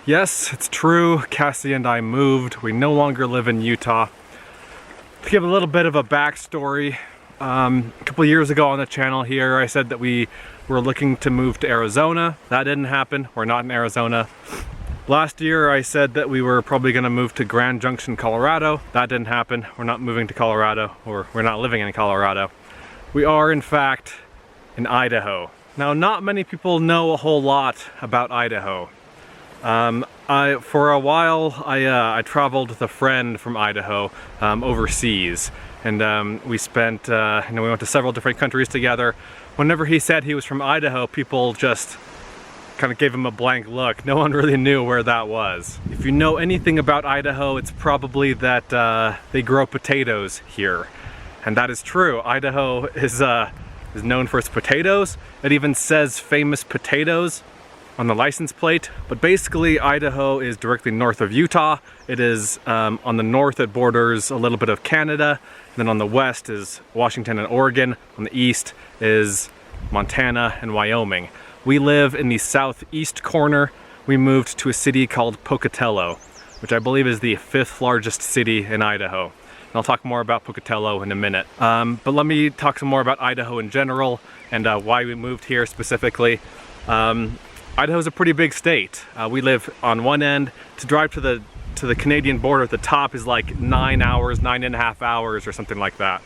Yes, it's true. Cassie and I moved. We no longer live in Utah. To give a little bit of a backstory, a couple years ago on the channel here, I said that we were looking to move to Arizona. That didn't happen. We're not in Arizona. Last year, I said that we were probably going to move to Grand Junction, Colorado. That didn't happen. We're not moving to Colorado, or we're not living in Colorado. We are, in fact, in Idaho. Now, not many people know a whole lot about Idaho. For a while, I traveled with a friend from Idaho overseas, and we spent, we went to several different countries together. Whenever he said he was from Idaho, people just kind of gave him a blank look. No one really knew where that was. If you know anything about Idaho, it's probably that they grow potatoes here, and that is true. Idaho is known for its potatoes. It even says famous potatoes on the license plate, but basically Idaho is directly north of Utah. It is on the north, it borders a little bit of Canada, and then on the west is Washington and Oregon. On the east is Montana and Wyoming. We live in the southeast corner. We moved to a city called Pocatello, which I believe is the 5th largest city in Idaho. And I'll talk more about Pocatello in a minute. But let me talk some more about Idaho in general and why we moved here specifically. Idaho is a pretty big state. We live on one end. To drive to the Canadian border at the top is like 9.5 hours or something like that.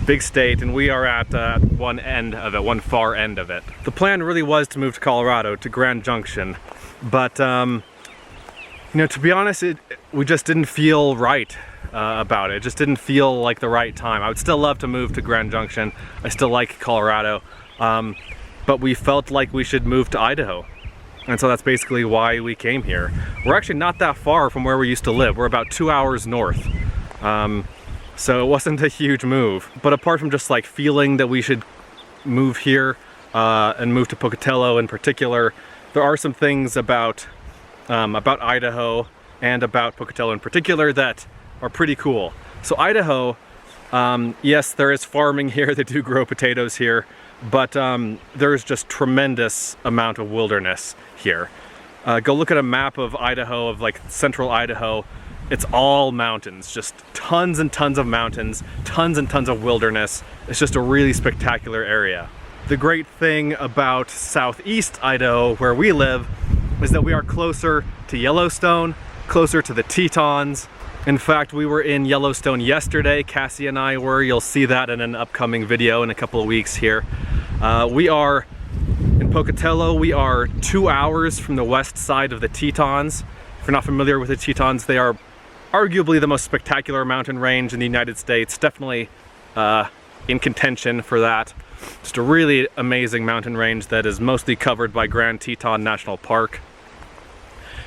Big state, and we are at one end of it, one far end of it. The plan really was to move to Colorado, to Grand Junction, but to be honest, we just didn't feel right about it. It just didn't feel like the right time. I would still love to move to Grand Junction. I still like Colorado, but we felt like we should move to Idaho. And so that's basically why we came here. We're actually not that far from where we used to live. We're about 2 hours north. So it wasn't a huge move. But apart from just like feeling that we should move here and move to Pocatello in particular, there are some things about Idaho and about Pocatello in particular that are pretty cool. So Idaho, yes, there is farming here. They do grow potatoes here. But there's just tremendous amount of wilderness here. Go look at a map of Idaho, of like central Idaho. It's all mountains, just tons and tons of mountains, tons and tons of wilderness. It's just a really spectacular area. The great thing about southeast Idaho, where we live, is that we are closer to Yellowstone, closer to the Tetons. In fact, we were in Yellowstone yesterday. Cassie and I were. You'll see that in an upcoming video in a couple of weeks here. We are in Pocatello. We are 2 hours from the west side of the Tetons. If you're not familiar with the Tetons, they are arguably the most spectacular mountain range in the United States. Definitely in contention for that. Just a really amazing mountain range that is mostly covered by Grand Teton National Park.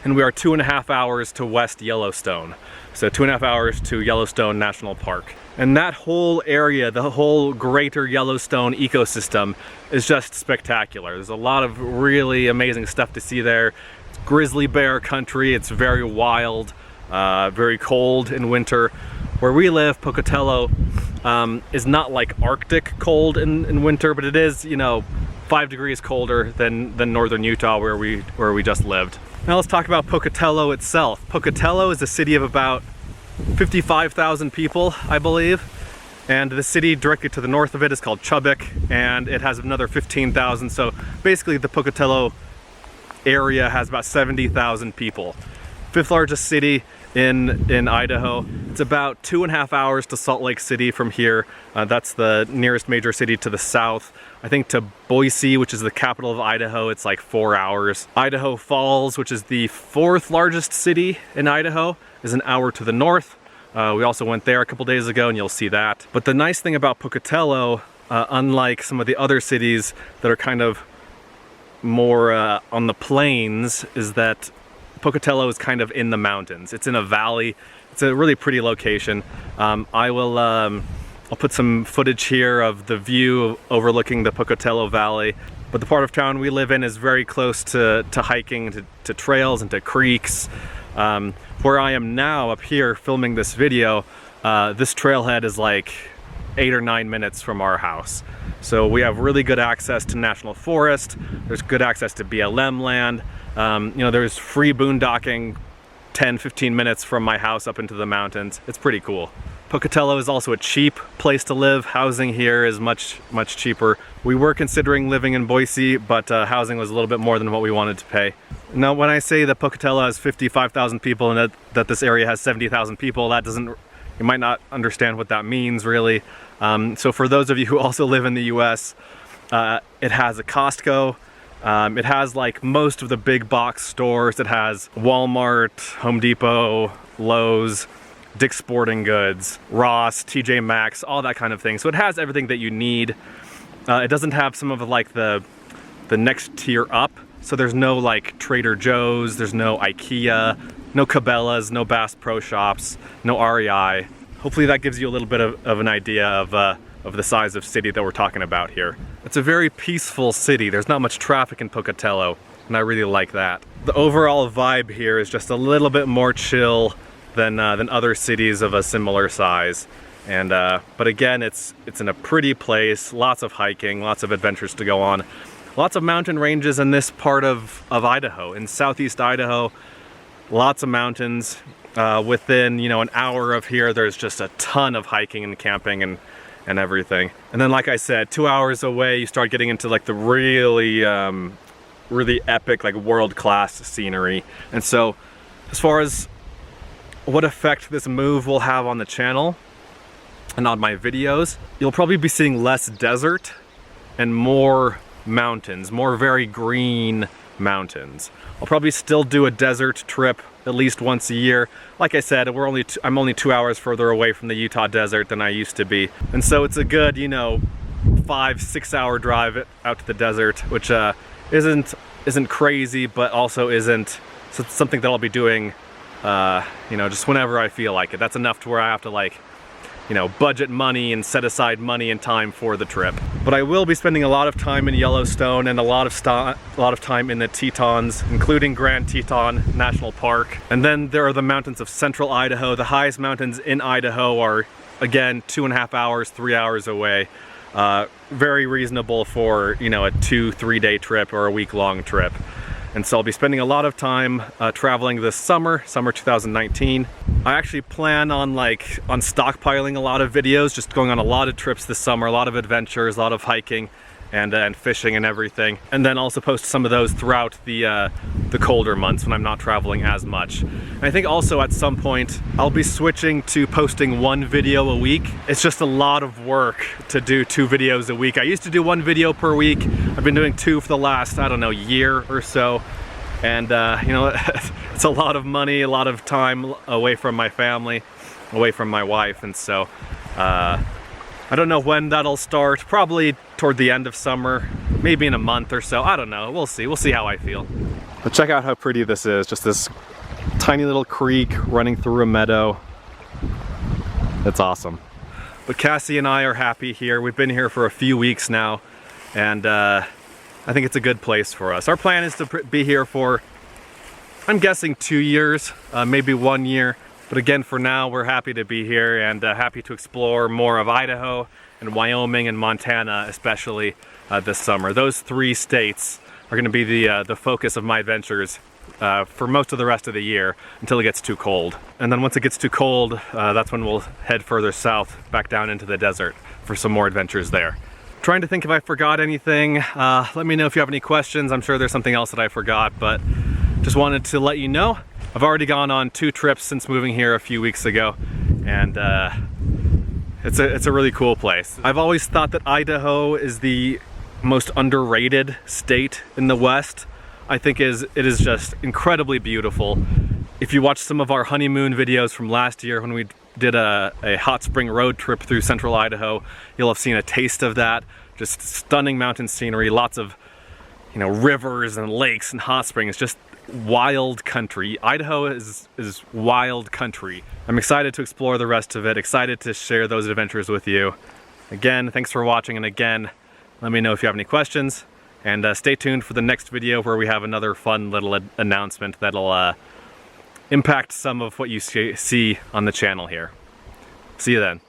And we are 2.5 hours to West Yellowstone. So 2.5 hours to Yellowstone National Park. And that whole area, the whole greater Yellowstone ecosystem is just spectacular. There's a lot of really amazing stuff to see there. It's grizzly bear country, it's very wild, very cold in winter. Where we live, Pocatello, is not like Arctic cold in winter, but it is, 5 degrees colder than northern Utah where we just lived. Now let's talk about Pocatello itself. Pocatello is a city of about 55,000 people, I believe. And the city directly to the north of it is called Chubbuck, and it has another 15,000. So basically the Pocatello area has about 70,000 people. 5th largest city in Idaho. It's about 2.5 hours to Salt Lake City from here. That's the nearest major city to the south. I think to Boise, which is the capital of Idaho, it's like 4 hours. Idaho Falls, which is the 4th largest city in Idaho, is an hour to the north. We also went there a couple days ago, and you'll see that. But the nice thing about Pocatello, unlike some of the other cities that are kind of more on the plains, is that Pocatello is kind of in the mountains. It's in a valley. It's a really pretty location. I'll put some footage here of the view overlooking the Pocatello Valley. But the part of town we live in is very close to hiking, to trails and to creeks. Where I am now, up here filming this video, this trailhead is like 8 or 9 minutes from our house. So we have really good access to national forest. There's good access to BLM land. You know, there's free boondocking 10-15 minutes from my house up into the mountains. It's pretty cool. Pocatello is also a cheap place to live. Housing here is much cheaper. We were considering living in Boise, but housing was a little bit more than what we wanted to pay. Now, when I say that Pocatello has 55,000 people and that this area has 70,000 people, that doesn't, you might not understand what that means really. So for those of you who also live in the US, it has a Costco. It has like most of the big box stores. It has Walmart, Home Depot, Lowe's, Dick's Sporting Goods, Ross, TJ Maxx, all that kind of thing. So it has everything that you need. It doesn't have some of like the next tier up. So there's no like Trader Joe's, there's no IKEA, no Cabela's, no Bass Pro Shops, no REI. Hopefully that gives you a little bit of an idea of the size of city that we're talking about here. It's a very peaceful city. There's not much traffic in Pocatello, and I really like that. The overall vibe here is just a little bit more chill than other cities of a similar size. And but again, it's in a pretty place, lots of hiking, lots of adventures to go on. Lots of mountain ranges in this part of Idaho. In southeast Idaho, lots of mountains. Within, you know, an hour of here, there's just a ton of hiking and camping and everything. And then, like I said, 2 hours away, you start getting into like the really epic, like world-class scenery. And so, as far as what effect this move will have on the channel and on my videos, you'll probably be seeing less desert and more mountains, more very green mountains. I'll probably still do a desert trip at least once a year. Like I said, I'm only 2 hours further away from the Utah desert than I used to be. And so it's a good, you know, 5-6 hour drive out to the desert, which isn't crazy, but also isn't something that I'll be doing you know, just whenever I feel like it. That's enough to where I have to, like, you know, budget money and set aside money and time for the trip. But I will be spending a lot of time in Yellowstone and a lot of time in the Tetons, including Grand Teton National Park. And then there are the mountains of central Idaho. The highest mountains in Idaho are, again, 2.5 hours, 3 hours away. Very reasonable for, you know, a 2-3 day trip or a week-long trip. And so I'll be spending a lot of time traveling this summer 2019. I actually plan on stockpiling a lot of videos, just going on a lot of trips this summer, a lot of adventures, a lot of hiking and fishing and everything. And then also post some of those throughout the colder months when I'm not traveling as much. And I think also at some point I'll be switching to posting 1 video a week. It's just a lot of work to do 2 videos a week. I used to do 1 video per week. I've been doing 2 for the last, I don't know, year or so. And you know, it's a lot of money, a lot of time away from my family, away from my wife. And so I don't know when that'll start. Probably toward the end of summer, maybe in a month or so. I don't know. We'll see. We'll see how I feel. But check out how pretty this is. Just this tiny little creek running through a meadow. It's awesome. But Cassie and I are happy here. We've been here for a few weeks now, and I think it's a good place for us. Our plan is to be here for, I'm guessing, 2 years, maybe 1 year. But again, for now, we're happy to be here and happy to explore more of Idaho and Wyoming and Montana, especially this summer. Those 3 states are going to be the focus of my adventures for most of the rest of the year until it gets too cold. And then once it gets too cold, that's when we'll head further south, back down into the desert for some more adventures there. Trying to think if I forgot anything. Let me know if you have any questions. I'm sure there's something else that I forgot, but just wanted to let you know. I've already gone on 2 trips since moving here a few weeks ago, and it's a really cool place. I've always thought that Idaho is the most underrated state in the West. I think it is just incredibly beautiful. If you watch some of our honeymoon videos from last year when we did a hot spring road trip through central Idaho, you'll have seen a taste of that. Just stunning mountain scenery, lots of, you know, rivers and lakes and hot springs, just wild country. Idaho is wild country. I'm excited to explore the rest of it, excited to share those adventures with you. Again, thanks for watching, and again, let me know if you have any questions, and stay tuned for the next video where we have another fun little announcement that'll impact some of what you see on the channel here. See you then.